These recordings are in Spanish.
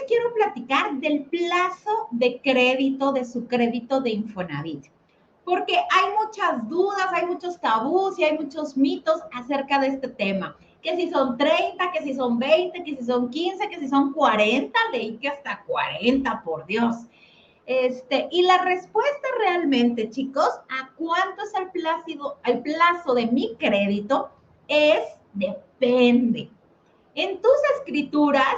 les quiero platicar del plazo de crédito, de su crédito de Infonavit. Porque hay muchas dudas, hay muchos tabús y hay muchos mitos acerca de este tema. Que si son 30, que si son 20, que si son 15, que si son 40, leí que hasta 40, por Dios. Y la respuesta realmente, chicos, a cuánto es el plazo de mi crédito es depende. En tus escrituras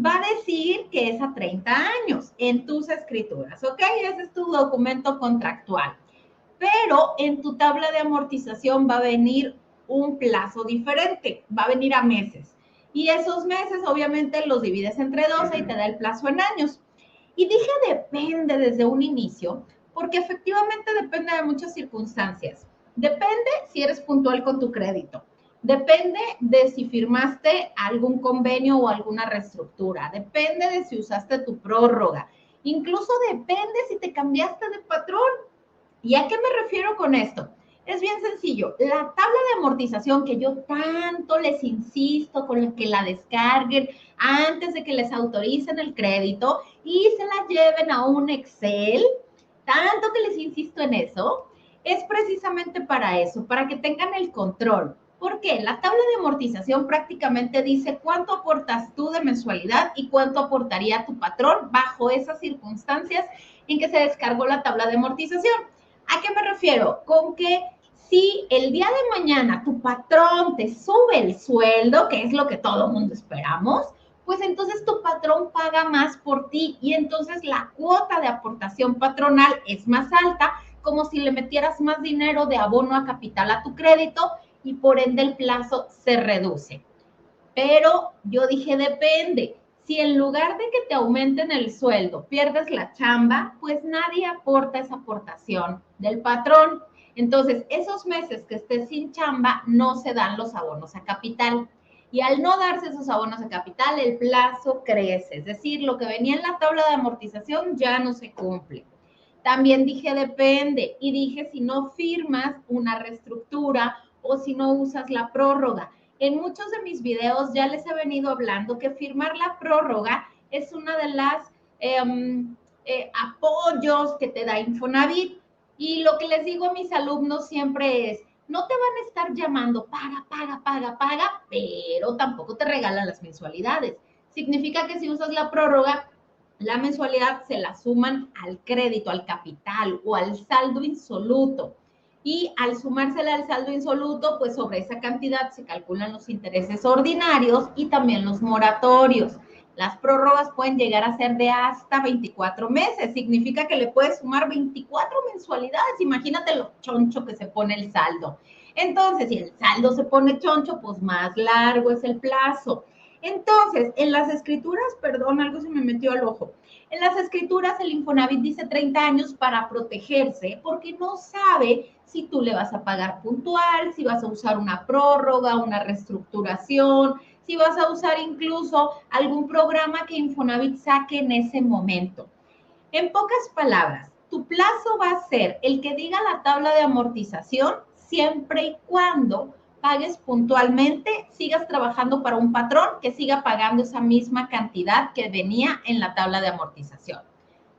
va a decir que es a 30 años, en tus escrituras, ¿ok? Ese es tu documento contractual. Pero en tu tabla de amortización va a venir un plazo diferente, va a venir a meses. Y esos meses obviamente los divides entre 12 y te da el plazo en años. Y dije depende desde un inicio, porque efectivamente depende de muchas circunstancias. Depende si eres puntual con tu crédito. Depende de si firmaste algún convenio o alguna reestructura. Depende de si usaste tu prórroga. Incluso depende si te cambiaste de patrón. ¿Y a qué me refiero con esto? Es bien sencillo. La tabla de amortización que yo tanto les insisto con que la descarguen antes de que les autoricen el crédito y se la lleven a un Excel, tanto que les insisto en eso, es precisamente para eso, para que tengan el control. ¿Por qué? La tabla de amortización prácticamente dice cuánto aportas tú de mensualidad y cuánto aportaría tu patrón bajo esas circunstancias en que se descargó la tabla de amortización. ¿A qué me refiero? Con que si el día de mañana tu patrón te sube el sueldo, que es lo que todo el mundo esperamos, pues entonces tu patrón paga más por ti y entonces la cuota de aportación patronal es más alta, como si le metieras más dinero de abono a capital a tu crédito y por ende el plazo se reduce. Pero yo dije, depende. Si en lugar de que te aumenten el sueldo, pierdes la chamba, pues nadie aporta esa aportación del patrón. Entonces, esos meses que estés sin chamba, no se dan los abonos a capital. Y al no darse esos abonos a capital, el plazo crece. Es decir, lo que venía en la tabla de amortización ya no se cumple. También dije depende y dije si no firmas una reestructura o si no usas la prórroga. En muchos de mis videos ya les he venido hablando que firmar la prórroga es una de las apoyos que te da Infonavit. Y lo que les digo a mis alumnos siempre es, no te van a estar llamando, paga, pero tampoco te regalan las mensualidades. Significa que si usas la prórroga, la mensualidad se la suman al crédito, al capital o al saldo insoluto. Y al sumársela al saldo insoluto, pues sobre esa cantidad se calculan los intereses ordinarios y también los moratorios. Las prórrogas pueden llegar a ser de hasta 24 meses. Significa que le puedes sumar 24 mensualidades. Imagínate lo choncho que se pone el saldo. Entonces, si el saldo se pone choncho, pues más largo es el plazo. Entonces, en las escrituras, perdón, algo se me metió al ojo. En las escrituras el Infonavit dice 30 años para protegerse porque no sabe si tú le vas a pagar puntual, si vas a usar una prórroga, una reestructuración, si vas a usar incluso algún programa que Infonavit saque en ese momento. En pocas palabras, tu plazo va a ser el que diga la tabla de amortización siempre y cuando pagues puntualmente, sigas trabajando para un patrón que siga pagando esa misma cantidad que venía en la tabla de amortización.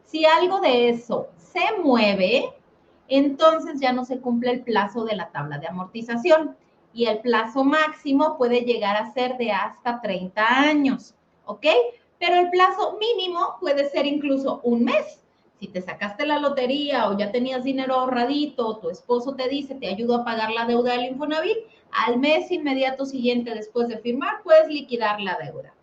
Si algo de eso se mueve, entonces ya no se cumple el plazo de la tabla de amortización y el plazo máximo puede llegar a ser de hasta 30 años, ¿ok? Pero el plazo mínimo puede ser incluso un mes. Si te sacaste la lotería o ya tenías dinero ahorradito, o tu esposo te dice, te ayudo a pagar la deuda del Infonavit, al mes inmediato siguiente después de firmar, puedes liquidar la deuda.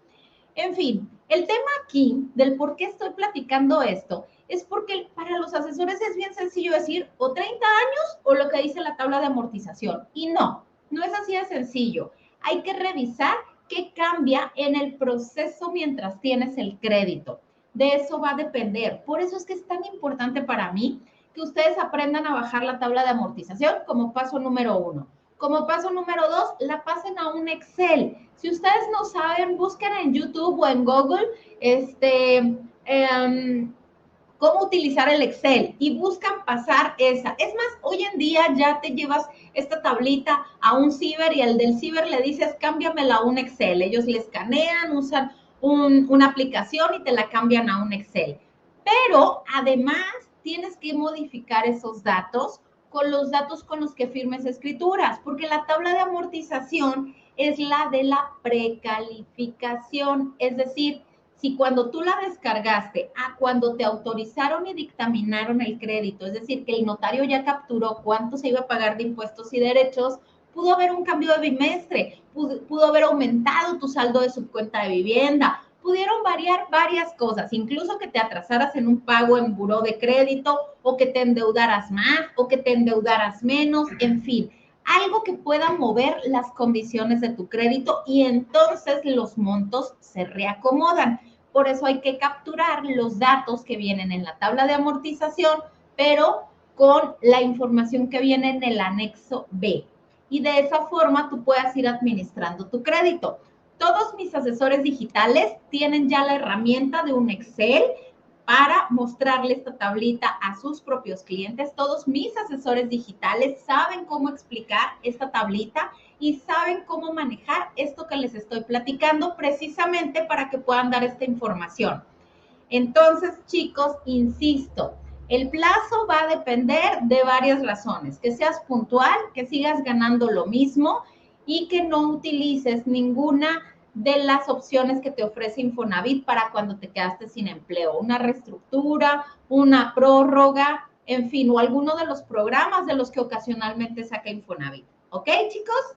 En fin, el tema aquí del por qué estoy platicando esto es porque para los asesores es bien sencillo decir o 30 años o lo que dice la tabla de amortización. Y no, no es así de sencillo. Hay que revisar qué cambia en el proceso mientras tienes el crédito. De eso va a depender. Por eso es que es tan importante para mí que ustedes aprendan a bajar la tabla de amortización como paso número 1. Como paso número 2, la pasen a un Excel. Si ustedes no saben, busquen en YouTube o en Google cómo utilizar el Excel y buscan pasar esa. Es más, hoy en día ya te llevas esta tablita a un ciber y al del ciber le dices, cámbiamela a un Excel. Ellos le escanean, usan una aplicación y te la cambian a un Excel. Pero además tienes que modificar esos datos con los datos con los que firmes escrituras, porque la tabla de amortización es la de la precalificación, es decir, si cuando tú la descargaste a cuando te autorizaron y dictaminaron el crédito, es decir, que el notario ya capturó cuánto se iba a pagar de impuestos y derechos, pudo haber un cambio de bimestre, pudo haber aumentado tu saldo de subcuenta de vivienda, pudieron variar varias cosas, incluso que te atrasaras en un pago en buró de crédito o que te endeudaras más o que te endeudaras menos, en fin, algo que pueda mover las condiciones de tu crédito y entonces los montos se reacomodan. Por eso hay que capturar los datos que vienen en la tabla de amortización, pero con la información que viene en el anexo B. Y de esa forma tú puedas ir administrando tu crédito. Todos mis asesores digitales tienen ya la herramienta de un Excel para mostrarle esta tablita a sus propios clientes. Todos mis asesores digitales saben cómo explicar esta tablita y saben cómo manejar esto que les estoy platicando precisamente para que puedan dar esta información. Entonces, chicos, insisto, el plazo va a depender de varias razones, que seas puntual, que sigas ganando lo mismo y que no utilices ninguna de las opciones que te ofrece Infonavit para cuando te quedaste sin empleo, una reestructura, una prórroga, en fin, o alguno de los programas de los que ocasionalmente saca Infonavit. ¿Ok, chicos?